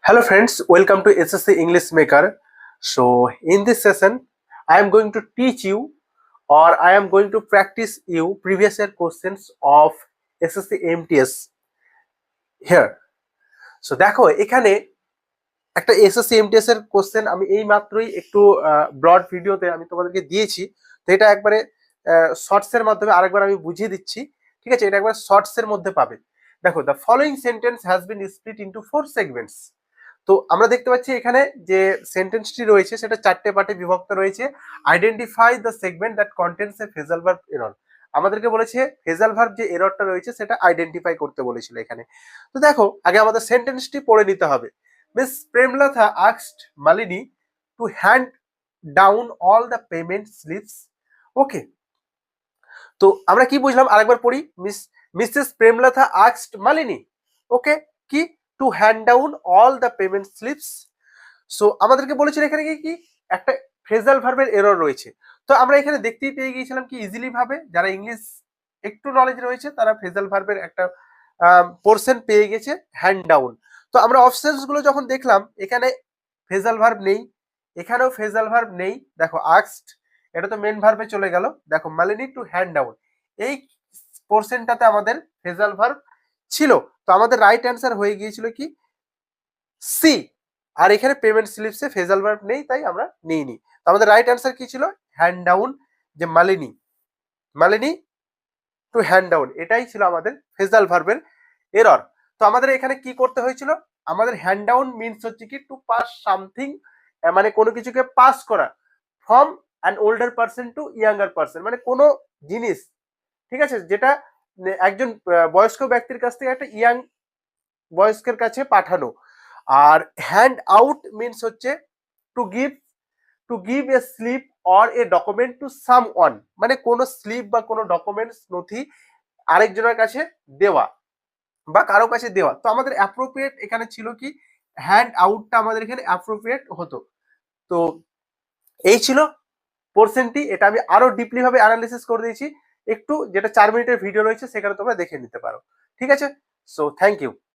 Hello friends, welcome to SSC English Maker. So in this session, I am going to teach you or I am going to practice you previous year questions of SSC MTS here. So দেখো এখানে একটা SSC MTS এর question আমি এই মাত্রই একটু broad ভিডিওতে আমি তোমাদেরকে দিয়েছি। তো এটা একবারে শর্টস এর মাধ্যমে আরেকবার আমি বুঝিয়ে দিচ্ছি। ঠিক আছে, এটা একবার শর্টস এর মধ্যে পাবে। দেখো, the following sentence has been split into 4 segments. তো আমরা দেখতে পাচ্ছি এখানে যে সেন্টেন্সটি রয়েছে সেটা 4টে পার্টে বিভক্ত রয়েছে। Identify the segment that contents A phrasal verb error. আমাদেরকে বলেছে ফ্রেজাল ভার্ব যে এররটা রয়েছে সেটা আইডেন্টিফাই করতে বলেছিল এখানে। তো দেখো, আগে আমাদের সেন্টেন্সটি পড়ে নিতে হবে। Miss Premlata asked Malini to hand down all the payment slips. Okay, তো আমরা কি বুঝলাম আরেকবার পড়ি। Mrs Premlata asked Malini, okay, কি to hand down all the payment slips. So আমাদেরকে বলেছিল এখানে কি একটা ফ্রেজাল ভার্বের এরর রয়েছে। তো আমরা এখানে দেখতেই পেয়ে গিয়েছিলাম কি ইজিলি ভাবে যারা ইংলিশ একটু নলেজ রয়েছে তারা ফ্রেজাল ভার্বের একটা পোরশন পেয়ে গেছে, হ্যান্ড ডাউন। তো আমরা অপশনস গুলো যখন দেখলাম এখানে ফ্রেজাল ভার্ব নেই, এখানেও ফ্রেজাল ভার্ব নেই। দেখো আস্কড, এটা তো মেন ভার্বে চলে গেল। দেখো মালিনী টু হ্যান্ড ডাউন, এই পোরশনটাতে আমাদের ফ্রেজাল ভার্ব ছিল। তো আমাদের রাইট অ্যান্সার হয়ে গিয়েছিল কি সি। আর এখানে পেমেন্ট স্লিপসে ফ্রেজাল ভার্ব নেই, তাই আমরা নিইনি। তো আমাদের রাইট অ্যান্সার কি ছিল? হ্যান্ড ডাউন, যে মালিনী টু হ্যান্ড ডাউন, এটাই ছিল আমাদের ফ্রেজাল ভার্বের এরর। তো আমাদের এখানে কি করতে হয়েছিল? আমাদের হ্যান্ড ডাউন মিনস হচ্ছে কি টু পাস সামথিং, মানে কোনো কিছুকে পাস করা from an older person to younger person, মানে কোনো জিনিস, ঠিক আছে, যেটা একজন বয়স্ক ব্যক্তির কাছ থেকে একটা ইয়াং বয়স্কের কাছে পাঠানো। আর হ্যান্ড আউট মিনস হচ্ছে to give a slip or a document to someone, মানে কোনো স্লিপ বা কোনো ডকুমেন্টস নথি আরেকজনের কাছে দেওয়া বা কারো কাছে দেওয়া। তো আমাদের অ্যাপ্রোপ্রিয়েট এখানে ছিল কি হ্যান্ড আউটটা আমাদের এখানে অ্যাপ্রোপ্রিয়েট হতো। তো এই ছিল পোরশনটি, এটা আমি আরো ডিপলি ভাবে অ্যানালিসিস করে দিয়েছি। একটু যেটা 4 মিনিটের ভিডিও রয়েছে সেখানে তোমরা দেখে নিতে পারো। ঠিক আছে, সো থ্যাংক ইউ।